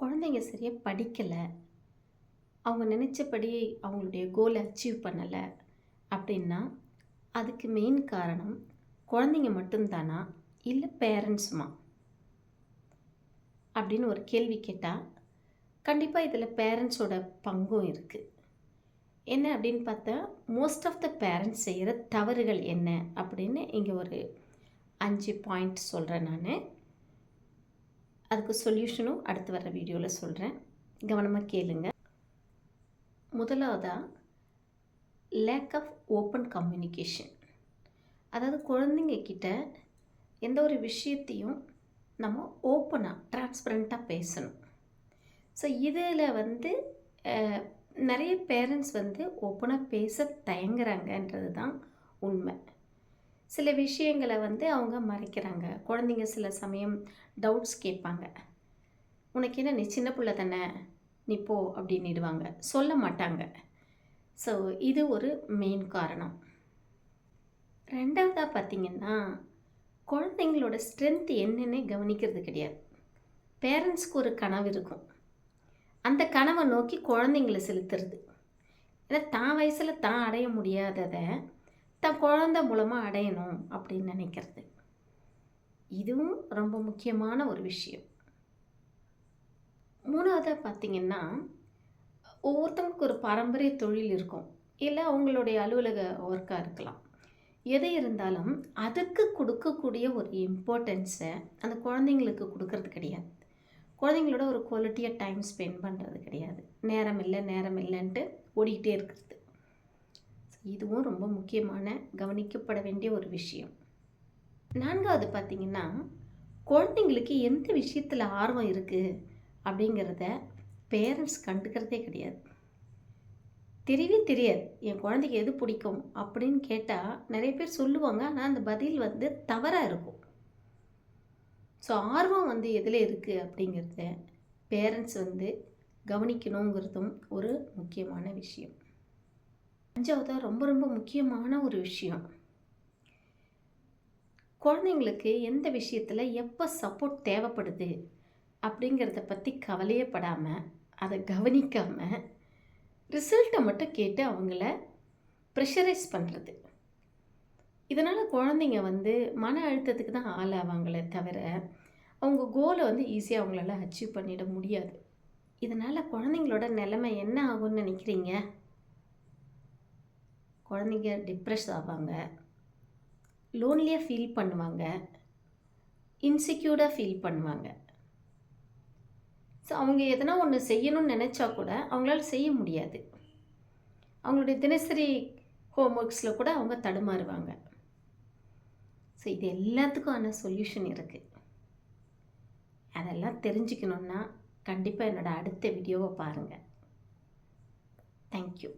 குழந்தைங்க சரியாக படிக்கலை, அவங்க நினச்சபடி அவங்களுடைய கோலை அச்சீவ் பண்ணலை அப்படின்னா, அதுக்கு மெயின் காரணம் குழந்தைங்க மட்டும்தானா? இல்லை பேரண்ட்ஸுமா? அப்படின்னு ஒரு கேள்வி கேட்டால், கண்டிப்பாக இதில் பேரண்ட்ஸோட பங்கும் இருக்குது. என்ன அப்படின்னு பார்த்தா, மோஸ்ட் ஆஃப் த பேரண்ட்ஸ் செய்கிற தவறுகள் என்ன அப்படின்னு இங்கே ஒரு 5 பாயிண்ட் சொல்கிறேன் நான். அதுக்கு சொல்யூஷனும் அடுத்து வர வீடியோவில் சொல்கிறேன். கவனமாக கேளுங்க. முதலாவதாக லேக் ஆஃப் ஓப்பன் கம்யூனிகேஷன். அதாவது குழந்தைங்க கிட்ட எந்த ஒரு விஷயத்தையும் நம்ம ஓப்பனாக டிரான்ஸ்பரண்ட்டாக பேசணும். ஸோ இதில் நிறைய பேரண்ட்ஸ் ஓப்பனாக பேச தயங்குறாங்கன்றது தான் உண்மை. சில விஷயங்களை அவங்க மறைக்கிறாங்க. குழந்தைங்க சில சமயம் டவுட்ஸ் கேட்பாங்க. உனக்கு என்ன, நீ சின்ன பிள்ளை தானே, நீ போ அப்படின்னிடுவாங்க, சொல்ல மாட்டாங்க. ஸோ இது ஒரு மெயின் காரணம். ரெண்டாவதாக பார்த்திங்கன்னா, குழந்தைங்களோட ஸ்ட்ரென்த் என்னென்னே கவனிக்கிறது கிடையாது. பேரண்ட்ஸ்க்கு ஒரு கனவு இருக்கும், அந்த கனவை நோக்கி குழந்தைங்களை செலுத்துறது. ஏன்னா தான் வயசில் தான் அடைய முடியாததை தன் குழந்தை மூலமாக அடையணும் அப்படின்னு நினைக்கிறது. இதுவும் ரொம்ப முக்கியமான ஒரு விஷயம். மூணாவதாக பார்த்திங்கன்னா, ஒவ்வொருத்தவங்களுக்கு ஒரு பாரம்பரிய தொழில் இருக்கும், இல்லை அவங்களுடைய அலுவலக ஒர்க்காக இருக்கலாம். எது இருந்தாலும் அதுக்கு கொடுக்கக்கூடிய ஒரு இம்பார்ட்டன்ஸை அந்த குழந்தைங்களுக்கு கொடுக்கறது கிடையாது. குழந்தைங்களோட ஒரு குவாலிட்டியாக டைம் ஸ்பெண்ட் பண்ணுறது கிடையாது. நேரம் இல்லைன்ட்டு ஓடிக்கிட்டே இருக்கிறது. இதுவும் ரொம்ப முக்கியமான கவனிக்கப்பட வேண்டிய ஒரு விஷயம். நான்காவது பார்த்திங்கன்னா, குழந்தைங்களுக்கு எந்த விஷயத்தில் ஆர்வம் இருக்குது அப்படிங்கிறத பேரண்ட்ஸ் கண்டுக்கிறதே கிடையாது. தெரியவே தெரியாது. என் குழந்தைக்கு எது பிடிக்கும் அப்படின்னு கேட்டால் நிறைய பேர் சொல்லுவாங்க, ஆனால் அந்த பதில் தவறாக இருக்கும். ஸோ ஆர்வம் எதில் இருக்குது அப்படிங்கிறத பேரண்ட்ஸ் கவனிக்கணுங்கிறதும் ஒரு முக்கியமான விஷயம். அஞ்சாவதாக ரொம்ப ரொம்ப முக்கியமான ஒரு விஷயம், குழந்தைங்களுக்கு எந்த விஷயத்தில் எப்போ சப்போர்ட் தேவைப்படுது அப்படிங்கிறத பற்றி கவலையே படாமல், அதை கவனிக்காமல் ரிசல்ட்டை மட்டும் கேட்டு அவங்கள ப்ரெஷரைஸ் பண்ணுறது. இதனால் குழந்தைங்க மன அழுத்தத்துக்கு தான் ஆளாவாங்களே தவிர அவங்க கோலை ஈஸியாக அவங்களால அச்சீவ் பண்ணிட முடியாது. இதனால் குழந்தைங்களோட நிலைமை என்ன ஆகும்னு நினைக்கிறீங்க? குழந்தைங்க டிப்ரெஸ் ஆவாங்க, லோன்லியாக ஃபீல் பண்ணுவாங்க, இன்செக்யூர்டாக ஃபீல் பண்ணுவாங்க. ஸோ அவங்க எதனா ஒன்று செய்யணும்னு நினச்சா கூட அவங்களால செய்ய முடியாது. அவங்களுடைய தினசரி ஹோம்ஒர்க்ஸில் கூட அவங்க தடுமாறுவாங்க. ஸோ இது எல்லாத்துக்கான சொல்யூஷன் இருக்குது. அதெல்லாம் தெரிஞ்சுக்கணுன்னா கண்டிப்பாக என்னோடய அடுத்த வீடியோவை பாருங்கள். தேங்க்யூ.